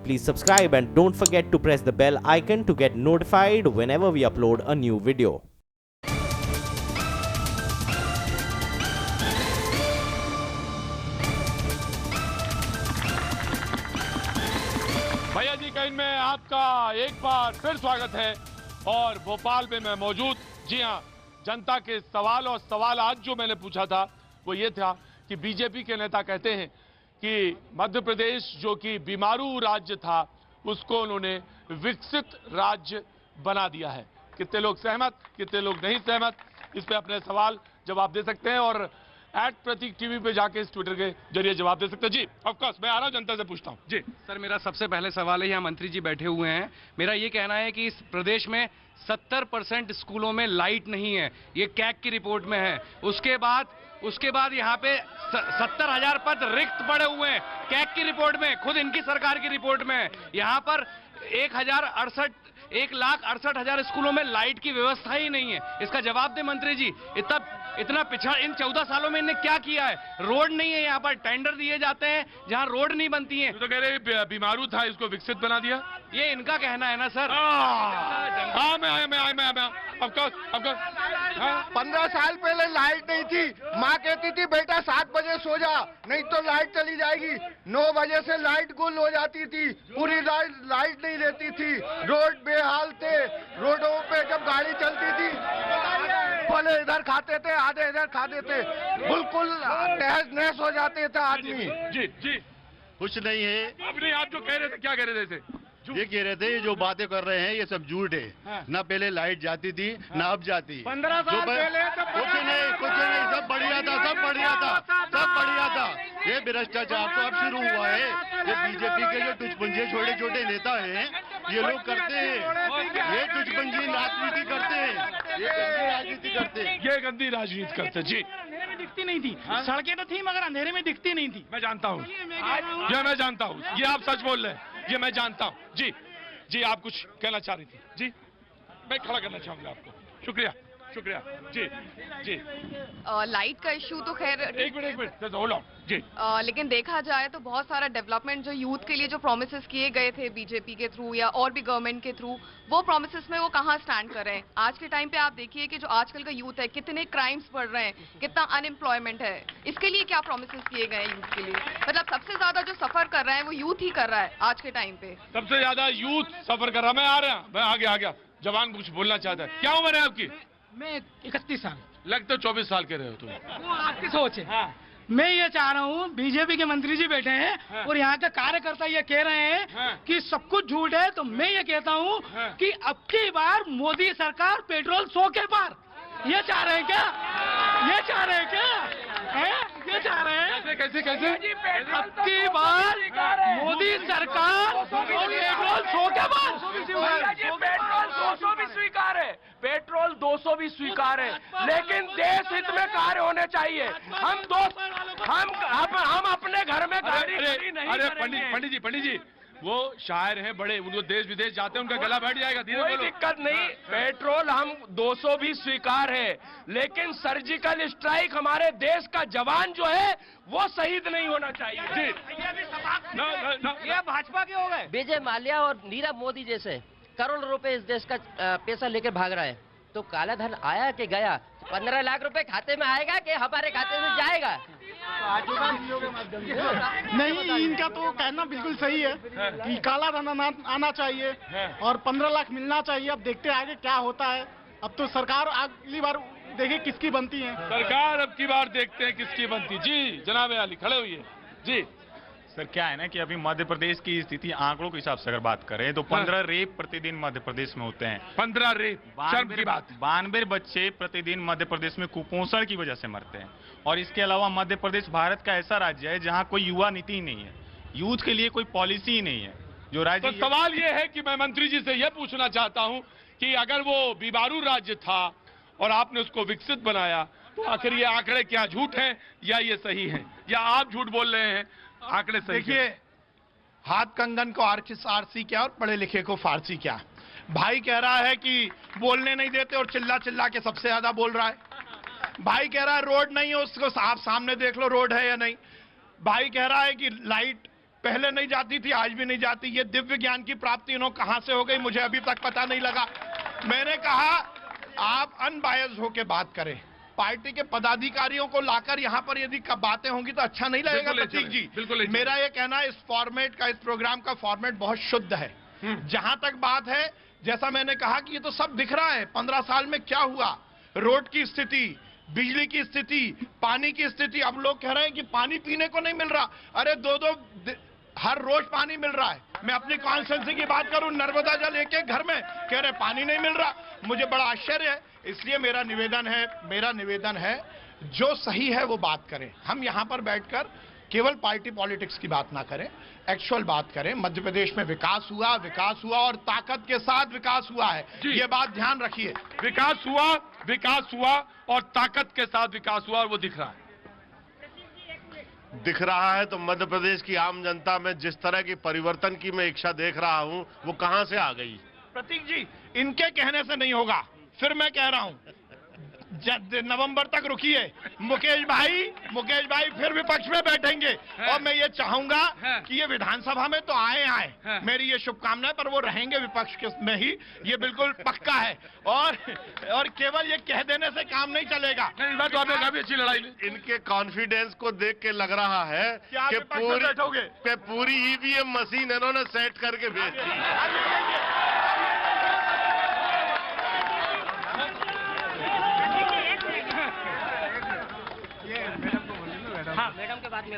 Please subscribe and don't forget to press the bell icon to get notified whenever we upload a new video. भैया जी का इनमें आपका एक बार फिर स्वागत है। और भोपाल में मैं मौजूद, जी हाँ, जनता के सवाल और सवाल आज जो मैंने पूछा था वो ये था कि बीजेपी के नेता कहते हैं कि मध्य प्रदेश जो कि बीमारू राज्य था उसको उन्होंने विकसित राज्य बना दिया है। कितने लोग सहमत, कितने लोग नहीं सहमत, इस पे अपने सवाल जवाब दे सकते हैं और @प्रतीक टीवी पे जाके इस ट्विटर के जरिए जवाब दे सकते हैं। जी ऑफ कोर्स मैं आ रहा हूं, जनता से पूछता हूं। जी सर, मेरा सबसे पहले सवाल है, यहाँ मंत्री जी बैठे हुए हैं, मेरा ये कहना है कि इस प्रदेश में 70% स्कूलों में लाइट नहीं है, ये कैग की रिपोर्ट में है। उसके बाद यहाँ पे 70,000 पद रिक्त पड़े हुए हैं, कैग की रिपोर्ट में, खुद इनकी सरकार की रिपोर्ट में है। यहाँ पर 1,68,000 स्कूलों में लाइट की व्यवस्था ही नहीं है। इसका जवाब दे मंत्री जी। इतना पिछड़ा इन 14 सालों में इन्हें क्या किया है? रोड नहीं है, यहाँ पर टेंडर दिए जाते हैं जहाँ रोड नहीं बनती है। तो कह रहे बीमारू था, इसको विकसित बना दिया, ये इनका कहना है ना सर। हाँ मैं 15 साल पहले लाइट नहीं थी, माँ कहती थी बेटा 7 बजे सो जा नहीं तो लाइट चली जाएगी। 9 बजे से लाइट गुल हो जाती थी, पूरी लाइट नहीं रहती थी, रोड बेहाल थे। रोडों पे जब गाड़ी चलती थी पहले इधर खाते थे, आधे इधर खाते थे, बिल्कुल तहस नहस हो जाते थे आदमी। जी जी कुछ नहीं है। अब नहीं, आप जो कह रहे थे क्या कह रहे थे? ये कह रहे थे ये जो बातें कर रहे हैं ये सब झूठ है। हाँ। ना पहले लाइट जाती थी ना अब जाती। 15 साल पहले कुछ नहीं, सब बढ़िया था, सब बढ़िया था। ये भ्रष्टाचार तो अब शुरू हुआ है। ये बीजेपी के जो टुचपंजे छोटे छोटे नेता हैं ये लोग करते हैं, ये टुचपंजी राजनीति करते हैं, ये गंदी राजनीति करते हैं, ये गंदी राजनीति करते। जी अंधेरे में दिखती नहीं थी, सड़कें तो थी मगर अंधेरे में दिखती नहीं थी। मैं जानता हूँ, ये मैं जानता हूँ, ये आप सच बोल रहे हैं, ये मैं जानता हूँ। जी जी आप कुछ कहना चाह रही थी? जी मैं खड़ा करना चाहूंगा आपको। शुक्रिया जी जी। लाइट का इश्यू तो खैर एक मिनट होल्ड ऑन जी। लेकिन देखा जाए तो बहुत सारा डेवलपमेंट जो यूथ के लिए जो प्रोमिसेस किए गए थे बीजेपी के थ्रू या और भी गवर्नमेंट के थ्रू, वो प्रोमिसेस में वो कहाँ स्टैंड कर रहे हैं। आज के टाइम पे आप देखिए कि जो आजकल का यूथ है, कितने क्राइम्स बढ़ रहे हैं, कितना अनएम्प्लॉयमेंट है, इसके लिए क्या प्रोमिसेस किए गए हैं यूथ के लिए? मतलब सबसे ज्यादा जो सफर कर रहा है वो यूथ ही कर रहा है आज के टाइम पे। सबसे ज्यादा यूथ सफर कर रहा। मैं आ गया जवान कुछ बोलना चाहता है। क्या उम्र है आपकी? मैं 31 साल। लगता 24 साल के रहे हो तुम। वो आपकी सोच है। हाँ। मैं ये चाह रहा हूँ, बीजेपी के मंत्री जी बैठे हैं। हाँ। और यहाँ के कार्यकर्ता ये कह रहे हैं। हाँ। कि सब कुछ झूठ है, तो मैं ये कहता हूँ। हाँ। कि अब की बार मोदी सरकार पेट्रोल 100 के पार। ये चाह रहे हैं क्या? ये चाह रहे हैं कैसे? अब की बार मोदी सरकार पेट्रोल 100 के पार। पेट्रोल 200 भी स्वीकार है, पेट्रोल 200 भी स्वीकार है, लेकिन देश हित में कार्य होने चाहिए। हम अपने घर में गाड़ी खड़ी नहीं करेंगे। पंडित जी वो शायर हैं बड़े, उनको देश विदेश जाते हैं, उनका गला बैठ जाएगा। कोई दिक्कत नहीं, पेट्रोल हम 200 भी स्वीकार है, लेकिन सर्जिकल स्ट्राइक हमारे देश का जवान जो है वो शहीद नहीं होना चाहिए। ये भाजपा के हो गए। विजय माल्या और नीरव मोदी जैसे करोड़ रुपए इस देश का पैसा लेकर भाग रहा है, तो काला धन आया कि गया? 15 लाख रुपए खाते में आएगा कि हमारे खाते में जाएगा? नहीं, इनका तो कहना बिल्कुल सही है कि काला धन आना चाहिए और 15 लाख मिलना चाहिए। अब देखते हैं आगे क्या होता है। अब तो सरकार अगली बार देखिए किसकी बनती है। सरकार अब की बार देखते हैं किसकी बनती। जी जनाब अली खड़े हुई है। जी सर क्या है ना कि अभी मध्य प्रदेश की स्थिति आंकड़ों के हिसाब से अगर बात करें तो 15 रेप प्रतिदिन मध्य प्रदेश में होते हैं। 15 रेप, शर्म की बात। 92 बच्चे प्रतिदिन मध्य प्रदेश में कुपोषण की वजह से मरते हैं। और इसके अलावा मध्य प्रदेश भारत का ऐसा राज्य है जहां कोई युवा नीति नहीं है, यूथ के लिए कोई पॉलिसी ही नहीं है। जो राज्य तो सवाल ये है कि मैं मंत्री जी से यह पूछना चाहता हूं कि अगर वो बीमारू राज्य था और आपने उसको विकसित बनाया, तो आखिर ये आंकड़े क्या झूठ हैं या ये सही हैं, या आप झूठ बोल रहे हैं? आंकड़े सही। देखिए, हाथ कंगन को आरसी क्या और पढ़े लिखे को फारसी क्या। भाई कह रहा है कि बोलने नहीं देते और चिल्ला चिल्ला के सबसे ज्यादा बोल रहा है। भाई कह रहा है रोड नहीं है, उसको साफ सामने देख लो रोड है या नहीं। भाई कह रहा है कि लाइट पहले नहीं जाती थी, आज भी नहीं जाती। ये दिव्य ज्ञान की प्राप्ति इन्हों कहां से हो गई, मुझे अभी तक पता नहीं लगा। मैंने कहा आप अनबायस्ड होकर बात करें, पार्टी के पदाधिकारियों को लाकर यहां पर यदि बातें होंगी तो अच्छा नहीं लगेगा। प्रतीक जी, बिल्कुल मेरा ये कहना है, इस फॉर्मेट का, इस प्रोग्राम का फॉर्मेट बहुत शुद्ध है। जहां तक बात है, जैसा मैंने कहा कि ये तो सब दिख रहा है, 15 साल में क्या हुआ, रोड की स्थिति, बिजली की स्थिति, पानी की स्थिति। अब लोग कह रहे हैं कि पानी पीने को नहीं मिल रहा। अरे दो हर रोज पानी मिल रहा है। मैं अपनी कॉन्स्टिट्यूंसी की बात करूं, नर्मदा जल एक घर में कह रहे पानी नहीं मिल रहा, मुझे बड़ा आश्चर्य है। इसलिए मेरा निवेदन है जो सही है वो बात करें। हम यहां पर बैठकर केवल पार्टी पॉलिटिक्स की बात ना करें, एक्चुअल बात करें। मध्य प्रदेश में विकास हुआ और ताकत के साथ विकास हुआ है, ये बात ध्यान रखिए। विकास हुआ और ताकत के साथ विकास हुआ, और वो दिख रहा है। तो मध्य प्रदेश की आम जनता में जिस तरह की परिवर्तन की मैं इच्छा देख रहा हूं, वो कहां से आ गई? प्रतीक जी, इनके कहने से नहीं होगा, फिर मैं कह रहा हूं, नवंबर तक रुकिए। मुकेश भाई फिर विपक्ष में बैठेंगे, और मैं ये चाहूंगा कि ये विधानसभा में तो आए मेरी ये शुभकामनाएं, पर वो रहेंगे विपक्ष के में ही, ये बिल्कुल पक्का है। और केवल ये कह देने से काम नहीं चलेगा। तो आपने काफी अच्छी लड़ाई। इनके कॉन्फिडेंस को देख के लग रहा है कि पूरी ईवीएम मशीन इन्होंने सेट करके भेज दी।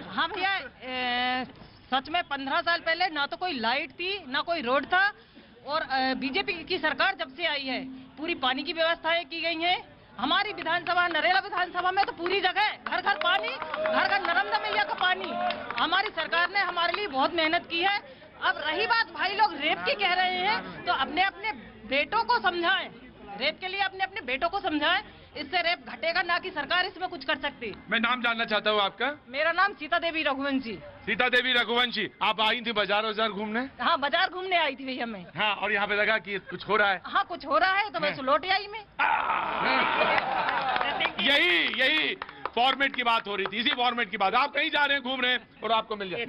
हाँ भैया, सच में 15 साल पहले ना तो कोई लाइट थी, ना कोई रोड था, और बीजेपी की सरकार जब से आई है पूरी पानी की व्यवस्थाएं की गई हैं। हमारी विधानसभा, नरेला विधानसभा में तो पूरी जगह घर घर पानी, घर घर नर्मदा मैया का पानी। हमारी सरकार ने हमारे लिए बहुत मेहनत की है। अब रही बात, भाई लोग रेप की कह रहे हैं, तो अपने अपने बेटों को समझाएं, रेप के लिए अपने अपने बेटों को समझाएं, इससे रेप घटेगा ना कि सरकार इसमें कुछ कर सकती। मैं नाम जानना चाहता हूँ आपका। मेरा नाम सीता देवी रघुवंशी। सीता देवी रघुवंशी, आप आई थी बाजार घूमने? हाँ, बाजार घूमने आई थी भैया मैं। हाँ, और यहाँ पे लगा कि कुछ हो रहा है। हाँ, कुछ हो रहा है तो मैं लौट आई मैं। यही फॉर्मेट की बात हो रही थी, इसी फॉर्मेट की बात। आप कहीं जा रहे हैं, घूम रहे हैं, और आपको मिल जाए।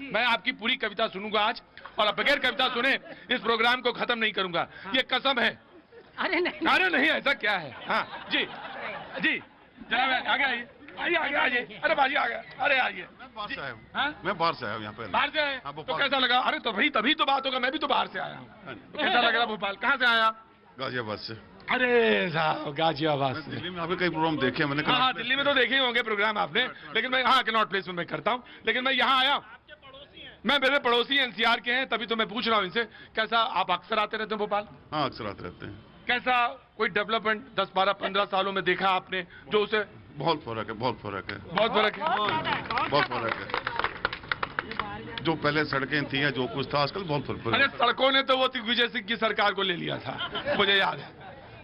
मैं आपकी पूरी कविता सुनूंगा आज, और बगैर कविता सुने इस प्रोग्राम को खत्म नहीं करूंगा, ये कसम है। अरे नहीं, ऐसा क्या है? हाँ जी जनाब, आगे आइए। अरे बाजी आ गया, अरे आइए। मैं बाहर से आया हूँ यहाँ पे। बाहर से आए? तो कैसा लगा? अरे तो भाई तभी तो बात होगा, मैं भी तो बाहर से आया हूँ। तो कैसा लग रहा भोपाल? कहाँ से आया? गाजियाबाद से। अरे साहब, गाजियाबाद से। दिल्ली में आपके कई प्रोग्राम देखे मैंने। हाँ, दिल्ली में तो देखे ही होंगे प्रोग्राम आपने, लेकिन मैं कनॉट प्लेस में मैं करता हूँ, लेकिन मैं यहाँ आया। मैं मेरे पड़ोसी एनसीआर के हैं, तभी तो मैं पूछ रहा हूँ इनसे, कैसा आप अक्सर आते रहते हैं भोपाल? हाँ, अक्सर आते रहते हैं। कैसा कोई डेवलपमेंट 10, 12, 15 सालों में देखा आपने जो उसे? बहुत फर्क है। बहुत फर्क है। जो पहले सड़कें थी या जो कुछ था, आजकल बहुत फर्क है। अरे सड़कों ने तो वो दिग्विजय सिंह की सरकार को ले लिया था, मुझे याद है।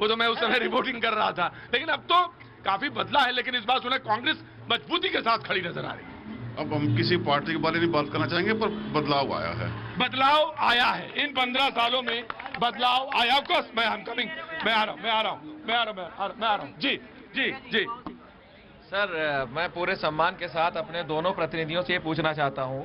वो तो मैं उस समय रिपोर्टिंग कर रहा था, लेकिन अब तो काफी बदला है। लेकिन इस बार सुना कांग्रेस मजबूती के साथ खड़ी नजर आ रही है। अब हम किसी पार्टी के बारे में बात करना चाहेंगे, पर बदलाव आया है। बदलाव आया है इन 15 सालों में, बदलाव आया। ऑफकोर्स मैं आ रहा हूँ। जी सर, मैं पूरे सम्मान के साथ अपने दोनों प्रतिनिधियों से ये पूछना चाहता हूँ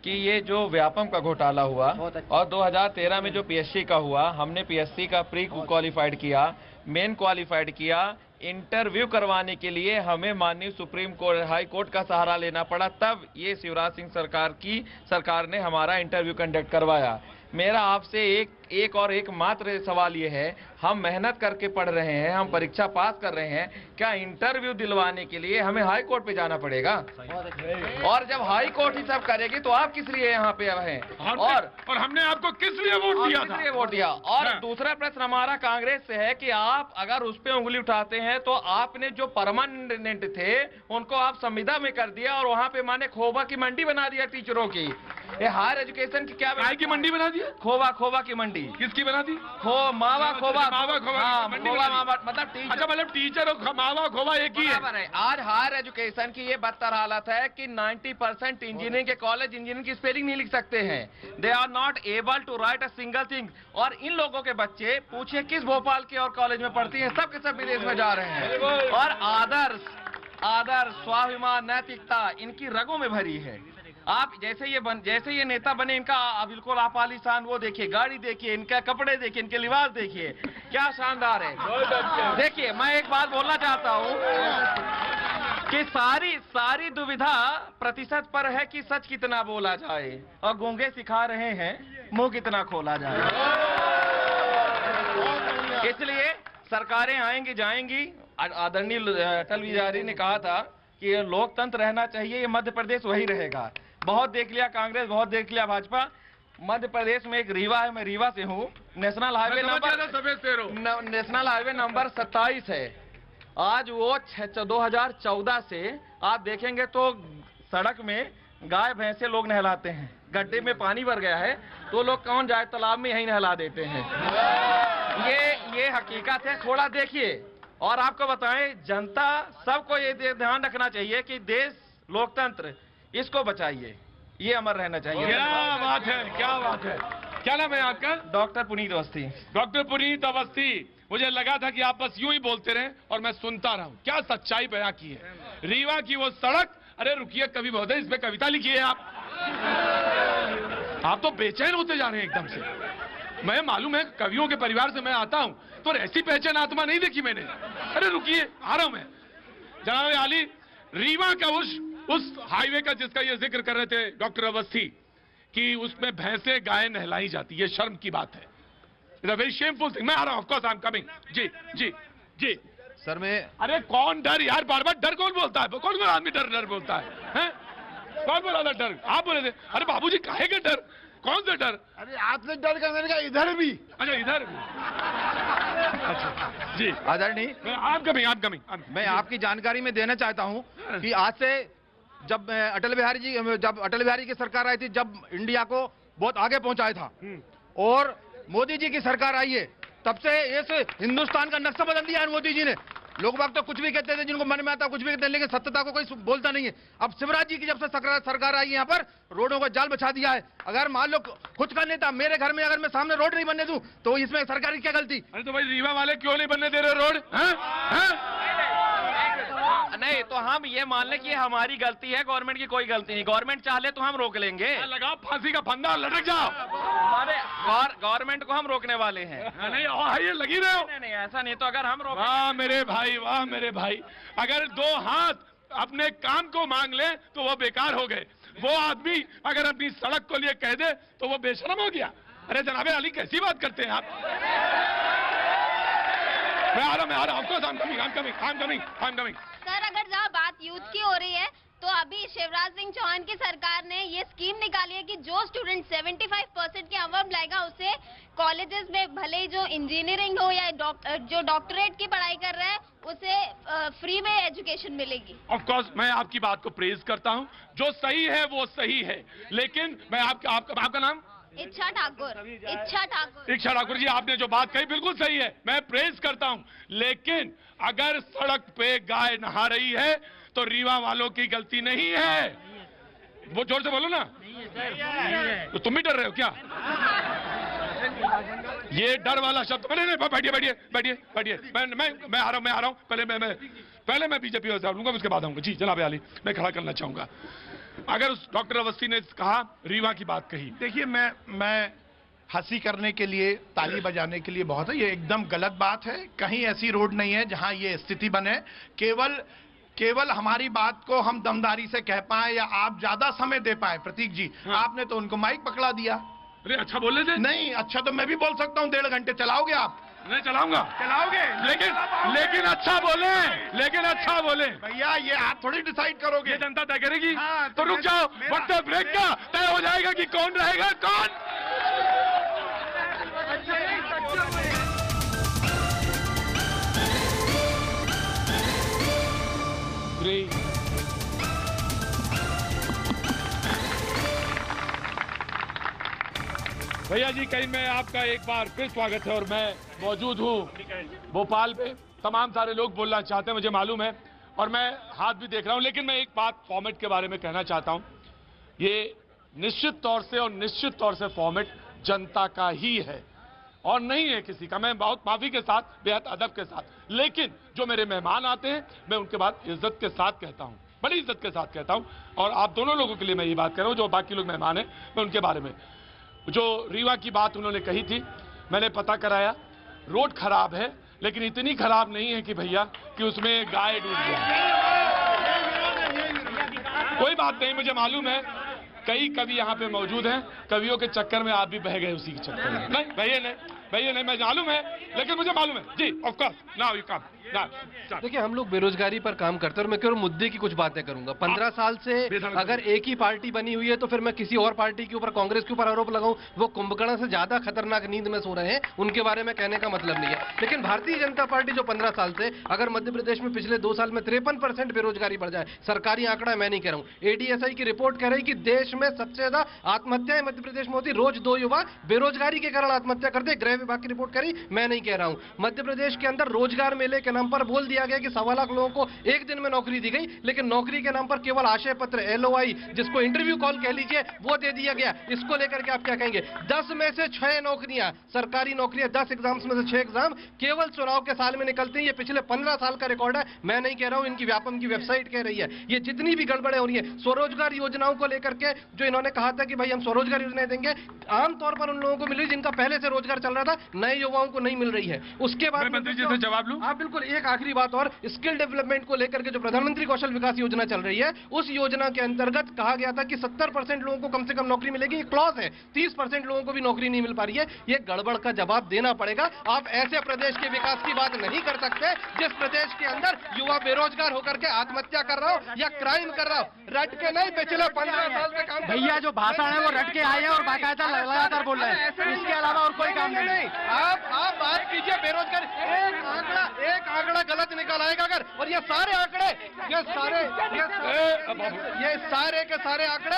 कि ये जो व्यापम का घोटाला हुआ और 2013 में जो पीएससी का हुआ, हमने पीएससी का प्री क्वालिफाइड किया, मेन क्वालिफाइड किया, इंटरव्यू करवाने के लिए हमें माननीय सुप्रीम कोर्ट, हाई कोर्ट का सहारा लेना पड़ा, तब ये शिवराज सिंह सरकार ने हमारा इंटरव्यू कंडक्ट करवाया। मेरा आपसे एक मात्र सवाल ये है, हम मेहनत करके पढ़ रहे हैं, हम परीक्षा पास कर रहे हैं, क्या इंटरव्यू दिलवाने के लिए हमें हाई कोर्ट पे जाना पड़ेगा? और जब हाई कोर्ट ही सब करेगी तो आप किस लिए यहाँ पे हैं? और हमने आपको किस लिए वोट दिया? और दूसरा प्रश्न हमारा कांग्रेस से है कि आप अगर उस पे उंगली उठाते हैं तो आपने जो परमानेंट थे उनको आप संविदा में कर दिया, और वहाँ पे माने खोबा की मंडी बना दिया टीचरों की। ये हायर एजुकेशन की क्या की मंडी बना दिया? खोबा की मंडी। किसकी बना दी? मावा खोबा मतलब टीचर और मावा खोबा एक ही है। आज हायर एजुकेशन की ये बदतर हालत है कि 90% इंजीनियरिंग के कॉलेज इंजीनियरिंग की स्पेलिंग नहीं लिख सकते हैं। They are not able to write a single thing. और इन लोगों के बच्चे पूछिए किस भोपाल के और कॉलेज में पढ़ती हैं, सब के सब विदेश में जा रहे हैं। और आदर्श, स्वाभिमान, नैतिकता इनकी रगों में भरी है। आप जैसे ये नेता बने, इनका बिल्कुल आप आलीशान वो देखिए, गाड़ी देखिए, इनका कपड़े देखिए, इनके लिबास देखिए, क्या शानदार है। देखिए, मैं एक बात बोलना चाहता हूँ कि सारी दुविधा प्रतिशत पर है कि सच कितना बोला जाए, और गूंगे सिखा रहे हैं मुंह कितना खोला जाए। इसलिए सरकारें आएंगी जाएंगी। आदरणीय अटल बिहारी ने कहा था कि लोकतंत्र रहना चाहिए, ये मध्य प्रदेश वही रहेगा। बहुत देख लिया कांग्रेस, बहुत देख लिया भाजपा। मध्य प्रदेश में एक रीवा है, मैं रीवा से हूँ। नेशनल हाईवे नंबर 27 है। आज वो 2014 से आप देखेंगे तो सड़क में गाय भैंसे लोग नहलाते हैं। गड्ढे में पानी भर गया है तो लोग कौन जाए, तालाब में यही नहला देते हैं। ये हकीकत है, थोड़ा देखिए। और आपको बताएं, जनता सबको ये ध्यान रखना चाहिए कि देश लोकतंत्र, इसको बचाइए, ये अमर रहना चाहिए। क्या बात है, क्या बात है। क्या नाम है आपका? डॉक्टर पुनीत अवस्थी। डॉक्टर पुनीत अवस्थी, मुझे लगा था कि आप बस यूं ही बोलते रहे और मैं सुनता रहूं। क्या सच्चाई बयां की है। रीवा की वो सड़क, अरे रुकिए कवि महोदय, इस पे कविता लिखी है आप तो बेचैन होते जा रहे हैं एकदम से। मैं मालूम है, कवियों के परिवार से मैं आता हूं, तो ऐसी पहचान आत्मा नहीं देखी मैंने। अरे रुकिए, आ रहा हूं मैं। जनाब आली, रीवा का उस हाईवे का जिसका ये जिक्र कर रहे थे डॉक्टर अवस्थी, कि उसमें भैंसे गायें नहलाई जाती, ये शर्म की बात है। It's a very shameful thing. मैं आ रहा हूं, of course I am coming. जी जी जी सर। मैं अरे कौन डर यार, बार बार डर कौन बोलता है? कौन आदमी डर बोलता है? कौन बोला था डर? आप बोले थे। अरे बाबूजी काहे का डर? कौन सा डर? अरे आपने डर का, मैंने कहा इधर भी। अच्छा इधर भी। अच्छा जी आदरणीय, आप कमिंग। मैं आपकी जानकारी में देना चाहता हूं कि आज से जब अटल बिहारी की सरकार आई थी, जब इंडिया को बहुत आगे पहुंचाया था, और मोदी जी की सरकार आई है, तब से इस हिंदुस्तान का नक्शा बदल दिया है मोदी जी ने। लोग बाग तो कुछ भी कहते थे, जिनको मन में आता कुछ भी कहते हैं, लेकिन सत्यता को कोई बोलता नहीं है। अब शिवराज जी की जब से सरकार आई है, यहाँ पर रोडों का जाल बिछा दिया है। अगर मान लो खुद का नेता मेरे घर में अगर मैं सामने रोड नहीं बनने दूं, तो इसमें सरकार की क्या गलती? अरे तो भाई रीवा वाले क्यों नहीं बनने दे रहे रोड? नहीं तो हम ये मान लें कि हमारी गलती है, गवर्नमेंट की कोई गलती नहीं। गवर्नमेंट चाहे तो हम रोक लेंगे। लगाओ फांसी का फंदा, लटक जाओ। गवर्नमेंट को हम रोकने वाले हैं। नहीं ये लगी रहे हो। नहीं ऐसा नहीं, तो अगर हम रोक, वाह मेरे भाई, अगर दो हाथ अपने काम को मांग ले तो वो बेकार हो गए। वो आदमी अगर अपनी सड़क को लिए कह दे तो वो बेशरम हो गया। अरे जनाबे अली, कैसी बात करते हैं आप? मैं आ रहा हूं। सर, अगर जहाँ बात यूथ की हो रही है, तो अभी शिवराज सिंह चौहान की सरकार ने ये स्कीम निकाली है कि जो स्टूडेंट 75% के अवब लाएगा, उसे कॉलेजेस में भले ही जो इंजीनियरिंग हो या जो डॉक्टरेट की पढ़ाई कर रहा है, उसे फ्री में एजुकेशन मिलेगी। ऑफ कोर्स मैं आपकी बात को प्रेज करता हूं। जो सही है वो सही है, लेकिन मैं आपका नाम? इच्छा ठाकुर जी, आपने जो बात कही बिल्कुल सही है, मैं प्रेज करता हूं। लेकिन अगर सड़क पे गाय नहा रही है तो रीवा वालों की गलती नहीं है। वो जोर से बोलो ना। तो तुम भी डर रहे हो क्या? ये डर वाला शब्द, नहीं बैठिए। मैं आ रहा हूं। पहले मैं बीजेपी से लूंगा, उसके बाद आऊंगा। जी जनाब आली, मैं खड़ा करना चाहूंगा। अगर उस डॉक्टर अवस्थी ने कहा, रीवा की बात कही, देखिए मैं हंसी करने के लिए, ताली बजाने के लिए बहुत है, ये एकदम गलत बात है। कहीं ऐसी रोड नहीं है जहां ये स्थिति बने। केवल हमारी बात को हम दमदारी से कह पाए या आप ज्यादा समय दे पाए। प्रतीक जी, आपने तो उनको माइक पकड़ा दिया। अरे अच्छा बोले थे? नहीं, अच्छा तो मैं भी बोल सकता हूँ। 1.5 घंटे चलाओगे आप? नहीं चलाऊंगा। चलाओगे, लेकिन अच्छा बोले। भैया ये आप थोड़ी डिसाइड करोगे, ये जनता तय करेगी। तो रुक जाओ, वक्त ब्रेक का तय हो जाएगा कि कौन रहेगा कौन। भैया जी, कहीं में आपका एक बार फिर स्वागत है। और मैं मौजूद हूँ भोपाल पे। तमाम सारे लोग बोलना चाहते हैं, मुझे मालूम है, और मैं हाथ भी देख रहा हूँ। लेकिन मैं एक बात फॉर्मेट के बारे में कहना चाहता हूँ। ये निश्चित तौर से फॉर्मेट जनता का ही है और नहीं है किसी का। मैं बहुत माफी के साथ, बेहद अदब के साथ, लेकिन जो मेरे मेहमान आते हैं मैं उनके बाद इज्जत के साथ कहता हूँ, बड़ी इज्जत के साथ कहता हूं, और आप दोनों लोगों के लिए मैं ये बात कर रहा हूं, जो बाकी लोग मेहमान हैं, मैं उनके बारे में, जो रीवा की बात उन्होंने कही थी, मैंने पता कराया, रोड खराब है, लेकिन इतनी खराब नहीं है कि भैया कि उसमें गाय डूब जाए। कोई बात नहीं, मुझे मालूम है कई कवि यहाँ पे मौजूद हैं, कवियों के चक्कर में आप भी बह गए उसी के चक्कर में। नहीं भैया नहीं, मैं मालूम है, लेकिन मुझे मालूम है जी, of course, now you come. देखिए, हम लोग बेरोजगारी पर काम करते हैं और मैं केवल मुद्दे की कुछ बातें करूंगा। 15 साल से अगर एक ही पार्टी बनी हुई है तो फिर मैं किसी और पार्टी के ऊपर, कांग्रेस के ऊपर आरोप लगाऊं, वो कुंभकर्ण से ज्यादा खतरनाक नींद में सो रहे हैं, उनके बारे में कहने का मतलब नहीं है। लेकिन भारतीय जनता पार्टी जो 15 साल से, अगर मध्य प्रदेश में पिछले 2 साल में 53% बेरोजगारी बढ़ जाए, सरकारी आंकड़ा मैं नहीं कह रहा हूं, एडीएसआई की रिपोर्ट कह रही कि देश में सबसे ज्यादा आत्महत्याएं मध्य प्रदेश में होती, रोज 2 युवा बेरोजगारी के कारण आत्महत्या करते, गृह विभाग की रिपोर्ट करी, मैं नहीं कह रहा हूं। मध्य प्रदेश के अंदर रोजगार मेले के नाम पर बोल दिया गया कि 1.25 लाख लोगों को एक दिन में नौकरी दी गई, लेकिन नौकरी के नाम पर केवल आशय पत्र, LOI, जिसको इंटरव्यू कॉल कह लीजिए, वो दे दिया गया। इसको लेकर के आप क्या कहेंगे? 10 में से 6 नौकरियां, सरकारी नौकरियां, 10 एग्जाम्स में से 6 एग्जाम केवल चुनाव के साल में निकलते हैं। ये पिछले 15 साल का रिकॉर्ड है, मैं नहीं कह रहा हूं, इनकी व्यापम की वेबसाइट कह रही है। ये जितनी भी गड़बड़े हो रही है स्वरोजगार योजनाओं को लेकर के, जो इन्होंने कहा था कि भाई हम स्वरोजगार योजनाएं देंगे, आमतौर पर उन लोगों को मिल रही जिनका पहले से रोजगार चल रहा था, नए युवाओं को नहीं मिल रही है। उसके बाद मंत्री जी से जवाब लूं? हाँ बिल्कुल, एक आखिरी बात और, स्किल डेवलपमेंट को लेकर के जो प्रधानमंत्री कौशल विकास योजना चल रही है, उस योजना के अंतर्गत कहा गया था कि 70% लोगों को कम से कम नौकरी मिलेगी, एक क्लॉज है, 30% लोगों को भी नौकरी नहीं मिल पा रही है। ये गड़बड़ का जवाब देना पड़ेगा। आप ऐसे प्रदेश के विकास की बात नहीं कर सकते जिस प्रदेश के अंदर युवा बेरोजगार होकर के आत्महत्या कर रहा हो या क्राइम कर रहा हो। रट के नहीं, पिछले 15 साल से काम, भैया जो भाषण है वो रट के आए हैं और बाकायदा लगातार बोल रहे हैं, इसके अलावा और कोई काम नहीं। आप बात कीजिए बेरोजगार, एक आंकड़ा गलत निकल आएगा अगर, और ये सारे आंकड़े, ये सारे के सारे आंकड़े,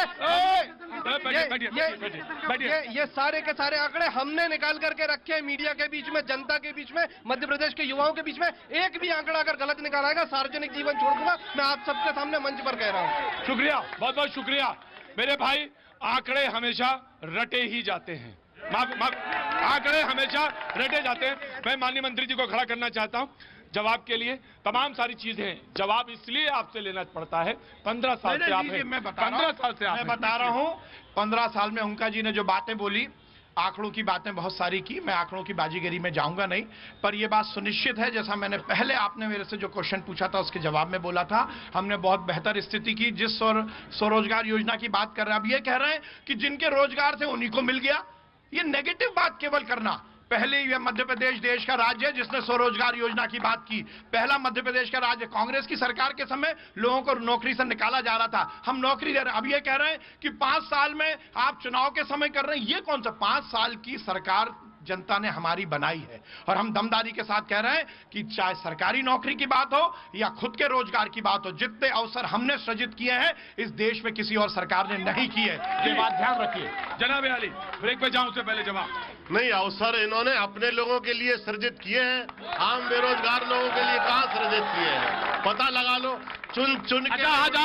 ये सारे के सारे आंकड़े हमने निकाल करके रखे मीडिया के बीच में, जनता के बीच में, मध्य प्रदेश के युवाओं के बीच में। एक भी आंकड़ा अगर गलत निकाल आएगा, सार्वजनिक जीवन छोड़ दूंगा, मैं आप सबके सामने मंच पर कह रहा हूँ। शुक्रिया, बहुत बहुत शुक्रिया मेरे भाई। आंकड़े हमेशा रटे ही जाते हैं, आंकड़े हमेशा रटे जाते हैं। मैं माननीय मंत्री जी को खड़ा करना चाहता हूं जवाब के लिए। तमाम सारी चीजें जवाब इसलिए आपसे लेना पड़ता है, 15 साल से आप हैं, 15 साल से मैं बता रहा हूं, 15 साल में हुंका जी ने जो बातें बोली, आंकड़ों की बातें बहुत सारी की, मैं आंकड़ों की बाजीगरी में जाऊंगा नहीं, पर यह बात सुनिश्चित है, जैसा मैंने पहले आपने मेरे से जो क्वेश्चन पूछा था उसके जवाब में बोला था, हमने बहुत बेहतर स्थिति की। जिस स्वरोजगार योजना की बात कर रहे हैं, अब ये कह रहे हैं कि जिनके रोजगार थे उन्हीं को मिल गया। ये नेगेटिव बात केवल करना। पहले यह मध्य प्रदेश देश का राज्य है जिसने स्वरोजगार योजना की बात की। पहला मध्य प्रदेश का राज्य, कांग्रेस की सरकार के समय लोगों को नौकरी से निकाला जा रहा था, हम नौकरी दे रहे हैं। अब ये कह रहे हैं कि 5 साल में आप चुनाव के समय कर रहे हैं, ये कौन सा 5 साल की सरकार जनता ने हमारी बनाई है, और हम दमदारी के साथ कह रहे हैं कि चाहे सरकारी नौकरी की बात हो या खुद के रोजगार की बात हो, जितने अवसर हमने सृजित किए हैं इस देश में किसी और सरकार ने नहीं किए। ये बात ध्यान रखिए। जनाब अली, ब्रेक पे जाऊं उससे पहले जवाब नहीं, अवसर इन्होंने अपने लोगों के लिए सृजित किए हैं, आम बेरोजगार लोगों के लिए कहां सृजित किए हैं, पता लगा लो। चुन के आज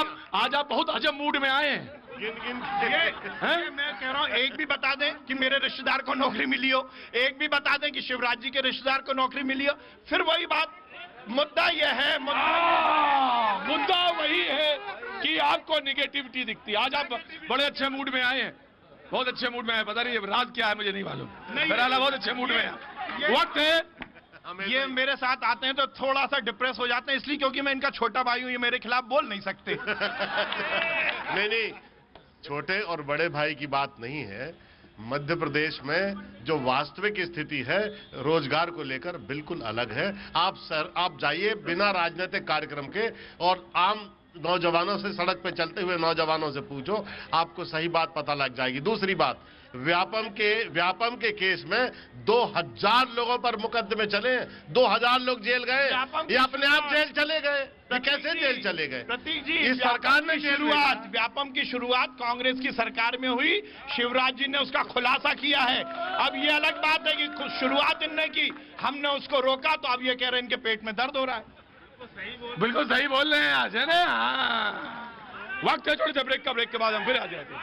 आप बहुत अजब मूड में आए हैं। मैं कह रहा हूं, एक भी बता दें कि मेरे रिश्तेदार को नौकरी मिली हो, एक भी बता दें कि शिवराज जी के रिश्तेदार को नौकरी मिली हो, फिर वही बात। मुद्दा यह है, मुद्दा वही है कि आपको निगेटिविटी दिखती है। आज आप बड़े अच्छे मूड में आए हैं, बहुत अच्छे मूड में आए, पता नहीं राज क्या है मुझे नहीं मालूम, बहरहाल बहुत अच्छे मूड में है। वक्त है, ये मेरे साथ आते हैं तो थोड़ा सा डिप्रेस हो जाते हैं, इसलिए क्योंकि मैं इनका छोटा भाई हूं, ये मेरे खिलाफ बोल नहीं सकते। नहीं, छोटे और बड़े भाई की बात नहीं है। मध्य प्रदेश में जो वास्तविक स्थिति है रोजगार को लेकर बिल्कुल अलग है। आप जाइए बिना राजनीतिक कार्यक्रम के और आम नौजवानों से, सड़क पे चलते हुए नौजवानों से पूछो, आपको सही बात पता लग जाएगी। दूसरी बात, व्यापम के केस में 2000 लोगों पर मुकदमे चले, 2000 लोग जेल गए, ये अपने आप जेल चले गए, ये कैसे जेल चले गए? प्रतीक जी, इस सरकार ने व्यापम की शुरुआत कांग्रेस की सरकार में हुई, शिवराज जी ने उसका खुलासा किया है। अब ये अलग बात है कि शुरुआत इनने की, हमने उसको रोका, तो अब ये कह रहे हैं इनके पेट में दर्द हो रहा है। बिल्कुल सही बोल रहे हैं आज, है ना? हाँ, वक्त है छोटे से ब्रेक का, ब्रेक के बाद हम फिर आ जाएंगे।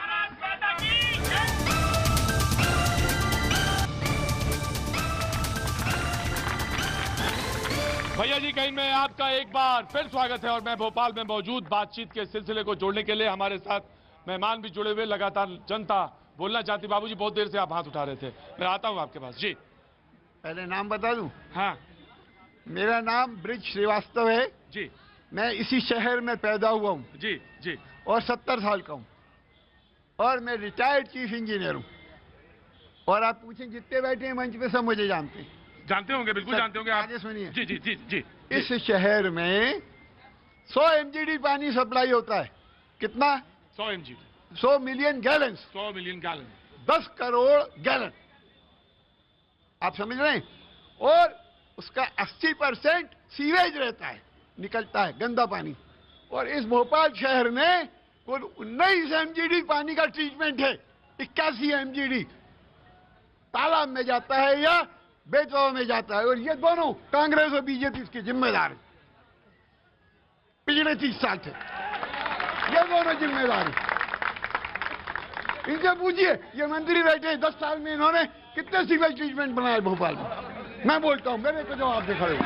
भैया जी कहीं में आपका एक बार फिर स्वागत है और मैं भोपाल में मौजूद बातचीत के सिलसिले को जोड़ने के लिए हमारे साथ मेहमान भी जुड़े हुए, लगातार जनता बोलना चाहती। बाबूजी बहुत देर से आप हाथ उठा रहे थे, मैं आता हूं आपके पास। जी पहले नाम बता दूं? हाँ, मेरा नाम ब्रिज श्रीवास्तव है जी। मैं इसी शहर में पैदा हुआ हूँ जी जी। और 70 साल का हूँ और मैं रिटायर्ड चीफ इंजीनियर हूँ। और आप पूछें जितने बैठे हैं मंच पे सब मुझे जानते हैं। जानते होंगे, बिल्कुल जानते होंगे आप। आगे सुनिए। जी जी जी जी। इस शहर में 100 MGD पानी सप्लाई होता है। कितना? 100 MGD, 100 million gallon. 100 million gallon, 10 crore gallon, आप समझ रहे हैं? और उसका 80% सीवेज रहता है, निकलता है गंदा पानी। और इस भोपाल शहर में कुल 19 MGD पानी का ट्रीटमेंट है। 81 MGD तालाब में जाता है या बेतवा में जाता है। और ये दोनों कांग्रेस और बीजेपी इसके जिम्मेदार हैं पिछले 30 साल से। ये दोनों जिम्मेदार हैं। इनसे पूछिए, ये मंत्री बैठे हैं, 10 साल में इन्होंने कितने सीवेज ट्रीटमेंट बनाए भोपाल में? मैं बोलता हूं, मेरे को जवाब दे खड़े।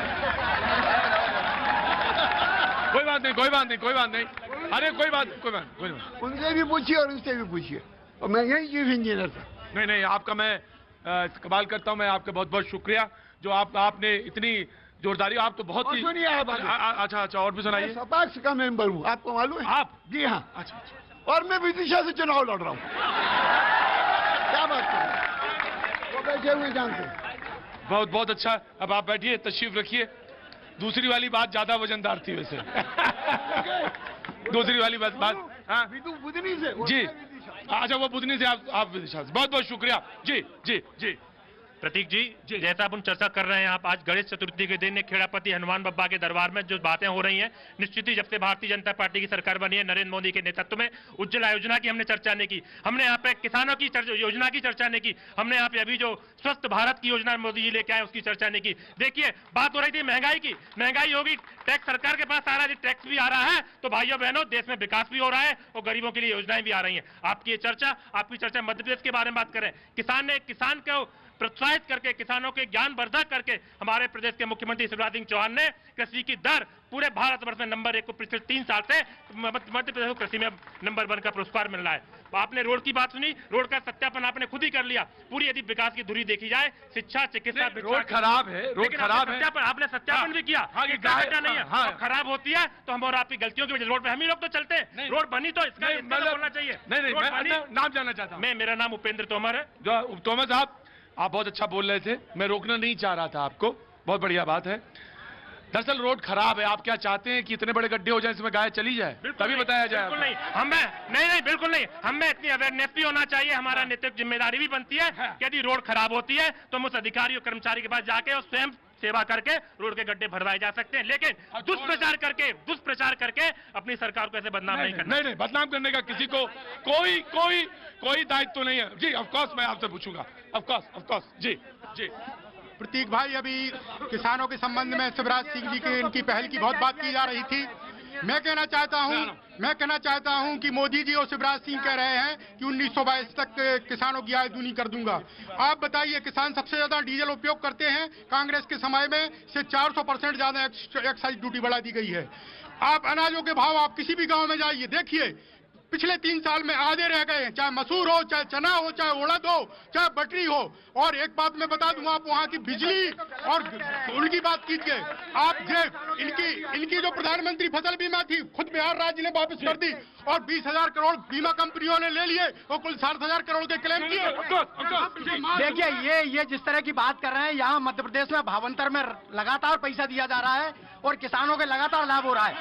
कोई बात नहीं, कोई बात नहीं, कोई बात नहीं। अरे कोई बात, कोई बात, कोई बात। उनसे भी पूछिए और उनसे भी पूछिए। और मैं यही चीफ इंजीनियर था। नहीं नहीं, आपका मैं इस्तेमाल करता हूं। मैं आपका बहुत बहुत शुक्रिया जो आपने इतनी जोरदारी, आप तो बहुत ही। सुनिए आप। अच्छा अच्छा, और भी सुनाइए। सपाक्स का मेंबर हूँ, आपको मालूम है? आप? जी हाँ। अच्छा। और मैं विदिशा से चुनाव लड़ रहा हूँ। क्या बात कर रहे हैं? वो बैठे हुए जानते हैं। बहुत बहुत अच्छा। अब आप बैठिए, तशरीफ रखिए। दूसरी वाली बात ज्यादा वजनदार थी वैसे। दूसरी वाली बात हाँ बुधनी से जी। अच्छा, वो बुधनी से आप विदिशा से। बहुत बहुत शुक्रिया। जी जी जी। प्रतीक जी, जैसा अपन चर्चा कर रहे हैं, आप आज गणेश चतुर्थी के दिन खेड़ापति हनुमान बब्बा के दरबार में जो बातें हो रही हैं, निश्चित ही जब से भारतीय जनता पार्टी की सरकार बनी है नरेंद्र मोदी के नेतृत्व में, उज्ज्वला योजना की हमने चर्चा नहीं की, हमने यहाँ पे किसानों की योजना की चर्चा नहीं की, हमने यहाँ पे अभी जो स्वस्थ भारत की योजना मोदी जी लेके आए उसकी चर्चा नहीं की। देखिए, बात हो रही थी महंगाई की। महंगाई होगी, टैक्स सरकार के पास आ रहा है, टैक्स भी आ रहा है, तो भाइयों बहनों देश में विकास भी हो रहा है और गरीबों के लिए योजनाएं भी आ रही हैं। आपकी चर्चा मध्य प्रदेश के बारे में बात करें। किसान को प्रोत्साहित करके, किसानों के ज्ञान वर्धक करके हमारे प्रदेश के मुख्यमंत्री शिवराज सिंह चौहान ने कृषि की दर पूरे भारतवर्ष में नंबर 1 को पिछले 3 साल से मध्य प्रदेश को कृषि में नंबर 1 का पुरस्कार मिल रहा है। आपने रोड की बात सुनी, रोड का सत्यापन आपने खुद ही कर लिया। पूरी यदि विकास की धुरी देखी जाए, शिक्षा, चिकित्सा, रोड खराब है, रोड खराब है। आपने सत्यापन भी किया, नहीं है खराब होती है तो हम और आपकी गलतियों की वजह रोड पे हम ही लोग तो चलते हैं। रोड बनी तो इसका बोलना चाहिए। नहीं, नाम जानना चाहता हूँ। मेरा नाम उपेंद्र तोमर है। जो तोमर साहब, आप बहुत अच्छा बोल रहे थे, मैं रोकना नहीं चाह रहा था आपको, बहुत बढ़िया बात है। दरअसल रोड खराब है, आप क्या चाहते हैं कि इतने बड़े गड्ढे हो जाए, इसमें गाय चली जाए, तभी बताया जाए? बिल्कुल नहीं, नहीं बिल्कुल नहीं, हमें इतनी अवेयरनेस भी होना चाहिए। हमारा नैतिक जिम्मेदारी भी बनती है कि यदि रोड खराब होती है तो हम उस अधिकारी और कर्मचारी के पास जाके और स्वयं सेवा करके रोड के गड्ढे भरवाए जा सकते हैं। लेकिन दुष्प्रचार करके अपनी सरकार को ऐसे बदनाम नहीं करना। नहीं, बदनाम करने का किसी को कोई दायित्व तो नहीं है। जी ऑफकोर्स मैं आपसे पूछूंगा। ऑफकोर्स जी जी। प्रतीक भाई, अभी किसानों के संबंध में शिवराज सिंह जी की इनकी पहल की बहुत बात की जा रही थी। मैं कहना चाहता हूं कि मोदी जी और शिवराज सिंह कह रहे हैं कि 1922 तक किसानों की आय दूनी कर दूंगा। आप बताइए, किसान सबसे ज्यादा डीजल उपयोग करते हैं। कांग्रेस के समय में से 400% ज्यादा एक्साइज ड्यूटी बढ़ा दी गई है। आप अनाजों के भाव आप किसी भी गांव में जाइए, देखिए पिछले 3 साल में आधे रह गए हैं, चाहे मसूर हो, चाहे चना हो, चाहे उड़द हो, चाहे बटरी हो। और एक बात मैं बता दूं, आप वहां की बिजली और उनकी बात कीजिए। आप इनकी जो प्रधानमंत्री फसल बीमा थी, खुद बिहार राज्य ने वापस कर दी और 20,000 करोड़ बीमा कंपनियों ने ले लिए और कुल 60,000 करोड़ के क्लेम किए। देखिए, ये जिस तरह की बात कर रहे हैं, यहाँ मध्य प्रदेश में भावंतर में लगातार पैसा दिया जा रहा है और किसानों के लगातार लाभ हो रहा है।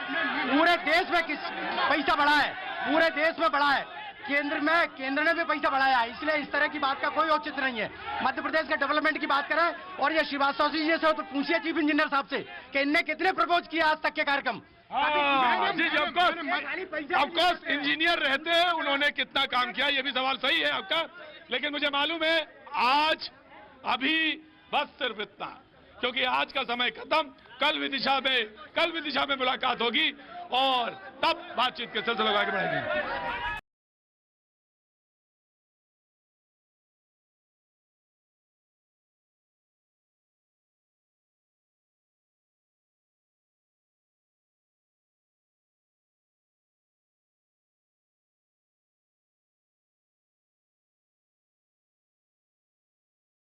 पूरे देश में पैसा बढ़ा है, पूरे देश में बढ़ा है। केंद्र ने भी पैसा बढ़ाया है, इसलिए इस तरह की बात का कोई औचित्य नहीं है। मध्य प्रदेश के डेवलपमेंट की बात करें और ये श्रीवास्तव जी से तो पूछिए चीफ इंजीनियर साहब से कि इनने कितने प्रपोज किया आज तक के कार्यक्रम। ऑफकोर्स इंजीनियर रहते हैं, उन्होंने कितना काम किया, ये भी सवाल सही है आपका। लेकिन मुझे मालूम है आज अभी बस सिर्फ इतना, क्योंकि आज का समय खत्म। कल विदिशा में मुलाकात होगी और तब बातचीत के सिलसिले को आगे बढ़ाएंगे।